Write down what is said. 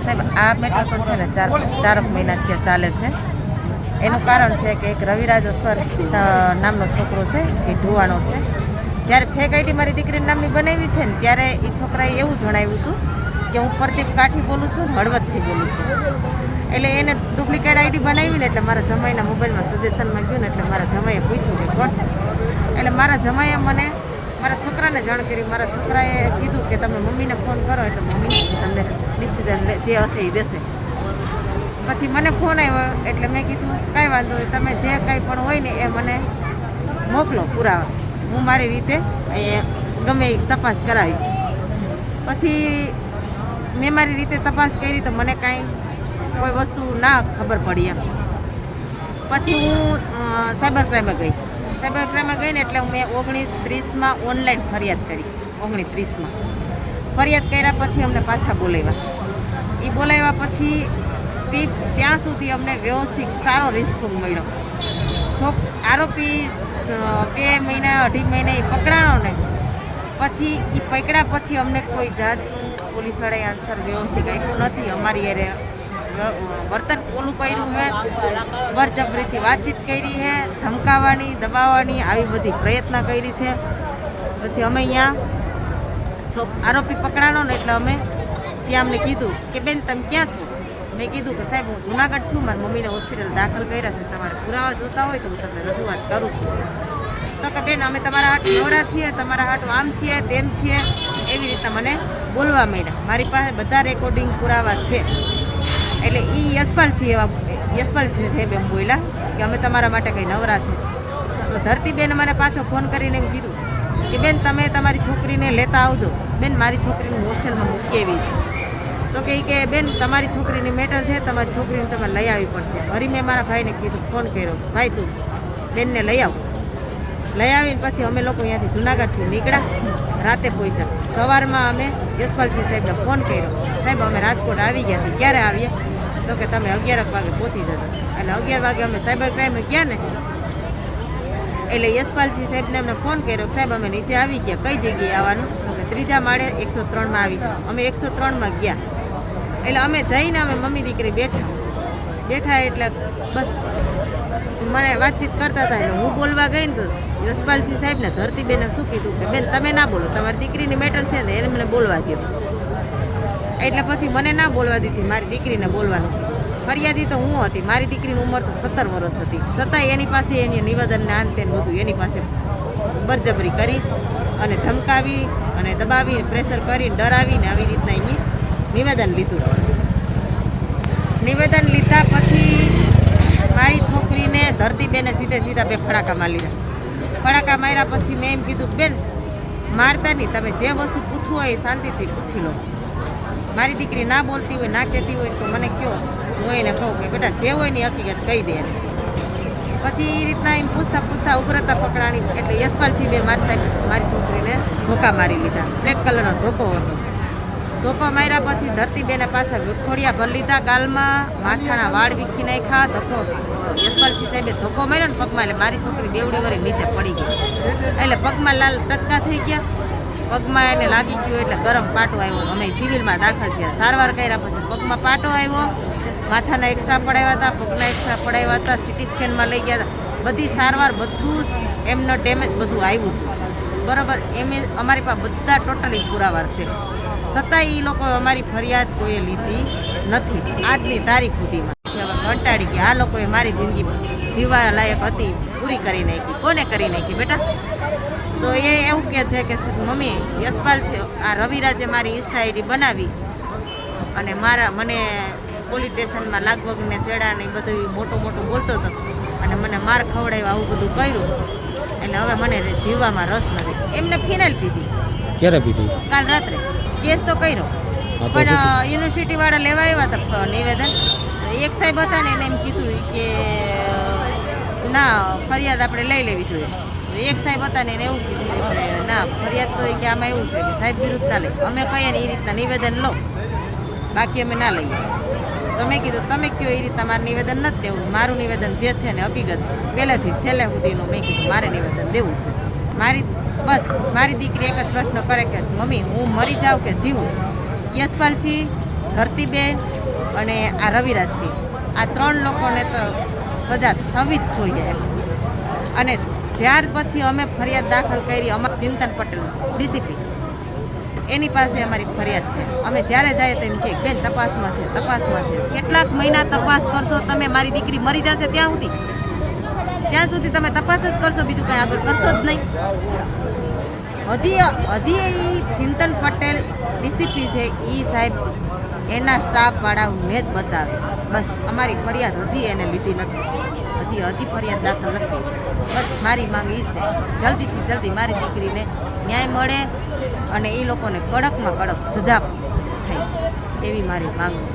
સાહેબ આ મેટર તો છે ને ચારક મહિનાથી ચાલે છે. એનું કારણ છે કે એક રવિરાજ અસ્વર નામનો છોકરો છે એ ઢુવાણો છે. જ્યારે ફેક આઈડી મારી દીકરીના નામની બનાવી છે ને ત્યારે એ છોકરાએ એવું જણાવ્યું હતું કે હું પ્રદીપ કાઠી બોલું છું, હળવદથી બોલું છું. એટલે એને ડુપ્લિકેટ આઈડી બનાવી ને એટલે મારા જમાઈના મોબાઈલમાં સજેશનમાં ગયું ને એટલે મારા જમાઈએ પૂછ્યું કે કોણ. એટલે મારા જમાઈએ મને મારા છોકરાને જાણ કરી. મારા છોકરાએ કીધું કે તમે મમ્મીને ફોન કરો એટલે મમ્મી તમને નિશ્ચિત જે હશે એ દેશે. પછી મને ફોન આવ્યો એટલે મેં કીધું કાંઈ વાંધો નહીં, તમે જે કાંઈ પણ હોય ને એ મને મોકલો પુરાવા, હું મારી રીતે ગમે એ તપાસ કરાવીશ. પછી મેં મારી રીતે તપાસ કરી તો મને કાંઈ કોઈ વસ્તુ ના ખબર પડી એમ. પછી હું સાયબર ક્રાઇમમાં ગઈ. સાયબર ક્રાઇમમાં ગઈ ને એટલે મેં 19-30 ઓનલાઈન ફરિયાદ કરી. 19-30 ફરિયાદ કર્યા પછી અમને પાછા બોલાવ્યા. એ બોલાવ્યા પછી ત્યાં સુધી અમને વ્યવસ્થિત સારો રિસ્પોન્સ મળ્યો. આરોપી 2 મહિના 2.5 મહિને એ પકડાણો ને પછી એ પકડ્યા પછી અમને કોઈ જાતનું પોલીસવાળાએ આન્સર વ્યવસ્થિત આપ્યું નથી. અમારી યારે વર્તન ઓલું કર્યું છે, બળજબરીથી વાતચીત કરી છે, ધમકાવવાની દબાવવાની આવી બધી પ્રયત્ન કરી છે. પછી અમે અહીંયા આરોપી પકડાણો ને એટલે અમે ત્યાં અમને કીધું કે બેન તમે ક્યાં છો? મેં કીધું કે સાહેબ હું જુનાગઢ છું, મારી મમ્મીને હોસ્પિટલ દાખલ કર્યા છે, તમારે પુરાવા જોતા હોય તો હું તમને રજૂઆત કરું છું. તો કે બેન અમે તમારા હાટું નવરા છીએ, તમારા હાટું આમ છીએ તેમ છીએ, એવી રીતે મને બોલવા માંડ્યા. મારી પાસે બધા રેકોર્ડિંગ પુરાવા છે. એટલે એ યશપાલસિંહ સાહેબ એમ બોલ્યા કે અમે તમારા માટે કંઈ નવરા છે. તો ધરતીબેને મને પાછો ફોન કરીને એમ કીધું કે બેન તમે તમારી છોકરીને લેતા આવજો. બેન મારી છોકરીને હોસ્ટેલમાં મૂકી આવી છે. તો કે બેન તમારી છોકરીની મેટર છે, તમારી છોકરીને તમે લઈ આવવી પડશે. ફરી મેં મારા ભાઈને કીધું, ફોન કર્યો, ભાઈ તું બેનને લઈ આવ. લઈ આવીને પછી અમે લોકો અહીંયાથી જુનાગઢથી નીકળ્યા, રાતે પહોંચ્યા. સવારમાં અમે યશપાલસિંહ સાહેબને ફોન કર્યો, સાહેબ અમે રાજકોટ આવી ગયા છીએ, ક્યારે આવીએ? તો કે તમે 11 વાગે પહોંચી જજો. એટલે 11 વાગે અમે સાયબર ક્રાઇમે ગયા ને એટલે યશપાલસિંહ સાહેબને અમને ફોન કર્યો, સાહેબ અમે નીચે આવી ગયા, કઈ જગ્યાએ આવવાનું? તો કે 3જા માળે 103માં આવી. અમે 103માં ગયા. એટલે અમે જઈને અમે મમ્મી દીકરી બેઠા એટલે બસ મને વાતચીત કરતા હતા. એટલે હું બોલવા ગઈ ને તો યશપાલસિંહ સાહેબને ધરતીબેને શું કીધું કે બેન તમે ના બોલો, તમારી દીકરીની મેટર છે ને એને મને બોલવા દો. એટલે પછી મને ના બોલવા દીધી, મારી દીકરીને બોલવાનું. ફરિયાદી તો હું હતી, મારી દીકરીની ઉંમર તો 17 વર્ષ હતી. છતાંય એની પાસે એની નિવેદનને આંતે બધું એની પાસે બળજબરી કરી અને ધમકાવી અને દબાવી, પ્રેશર કરી, ડરાવીને આવી રીતના એની નિવેદન લીધું. નિવેદન લીધા પછી મારી છોકરીને ધરતીબેને સીધા 2 ફડાકા મારી લીધા. ફડાકા માર્યા પછી મેં એમ કીધું બેન મારતા નહીં, તમે જે વસ્તુ પૂછવું હોય એ શાંતિથી પૂછી લો. મારી દીકરી ના બોલતી હોય, ના કહેતી હોય તો મને કહો, હું એને કહું કે બેટા જે હોય ને હકીકત કહી દે. પછી એ રીતના એમ પૂછતા ઉગ્રતા પકડાણી. એટલે યશપાલસિંહે મારી છોકરીને ધોકા મારી લીધા. બ્લેક કલરનો ધોકો હતો. ધોકો માર્યા પછી ધરતીબેને પાછા ખોડિયા ભરી લીધા ગાલમાં, માથાના વાળ વીખી નાખ્યા. ધોકો યશપાલસિંહ સાહેબે ધોકો માર્યો ને પગમાં, એટલે મારી છોકરી દેવડી વળી નીચે પડી ગઈ. એટલે પગમાં લાલ ટચકા થઈ ગયા. પગમાં એને લાગી ગયું એટલે ગરમ પાટો આવ્યો. અમે સિવિલમાં દાખલ થયા. સારવાર કર્યા પછી પગમાં પાટો આવ્યો, માથાના એક્સ્ટ્રા પડાવ્યા હતા, પગના એક્સ્ટ્રા પડાવ્યા હતા, સિટી સ્કેનમાં લઈ ગયા હતા. બધી સારવાર બધું એમનો ડેમેજ બધું આવ્યું હતું બરાબર. અમારી પાસે બધા ટોટલી પુરાવા છે. છતાંય એ લોકો અમારી ફરિયાદ કોઈએ લીધી નથી આજની તારીખ સુધીમાં. કંટાળી ગયા. આ લોકોએ મારી જિંદગી જીવવા લાયક હતી પૂરી કરી નાખી. કોને કરી નાખી બેટા? તો એ એવું કહે છે કે મમ્મી યશપાલ છે આ રવિરાજે મારી ઇન્સ્ટા આઈડી બનાવી અને મને પોલીસ સ્ટેશનમાં લાગવગ ને શેડા ને બધું મોટું બોલતો હતો અને મને માર ખવડાવ્યો, આવું બધું કર્યું. એટલે હવે મને જીવવામાં રસ નથી. એમને ફિનાઇલ પીધી. ક્યારે પીધી? કાલ રાત્રે. કેસ તો કર્યો પણ યુનિવર્સિટી વાળા લેવા આવ્યા હતા નિવેદન. એક સાહેબ હતા ને એને એમ કીધું કે ના ફરિયાદ આપણે લઈ લેવી જોઈએ. એક સાહેબ હતા ને એને એવું કીધું કે ના ફરિયાદ તો કે આમાં એવું છે કે સાહેબ વિરુદ્ધ ના લઈ. અમે કહીએ ને એ રીતના નિવેદન લો, બાકી અમે ના લઈએ. તો મેં કીધું તમે કહો એ રીતના મારું નિવેદન નથી દેવું. મારું નિવેદન જે છે ને હકીકત પહેલેથી છેલ્લે સુધીનું મેં કીધું મારે નિવેદન દેવું છે. મારી દીકરી એક જ પ્રશ્ન કરે કે મમ્મી હું મરી જાઉં કે જીવું? યશપાલસિંહ, ધરતીબેન, અને આ રવિરાજસિંહ, આ 3 લોકોને તો સજા થવી જ જોઈએ. અને ત્યાર પછી અમે ફરિયાદ દાખલ કરી અમારા ચિંતન પટેલ ડીસીપી, એની પાસે અમારી ફરિયાદ છે. અમે જ્યારે જઈએ તો એમ કે બેન તપાસમાં છે, તપાસમાં છે. કેટલાક મહિના તપાસ કરશો તમે, મારી દીકરી મરી જશે ત્યાં સુધી તમે તપાસ જ કરશો, બીજું કંઈ આગળ કરશો જ નહીં. હજી એ ચિંતન પટેલ ડીસીપી છે, એ સાહેબ એના સ્ટાફવાળાને જ બચાવે. બસ અમારી ફરિયાદ હજી એને લીધી નથી, હજી ફરિયાદ દાખલ નથી. બસ મારી માંગ એ છે, જલ્દીથી જલ્દી મારી દીકરીને ન્યાય મળે અને એ લોકોને કડકમાં કડક સજા થાય એવી મારી માંગ છે.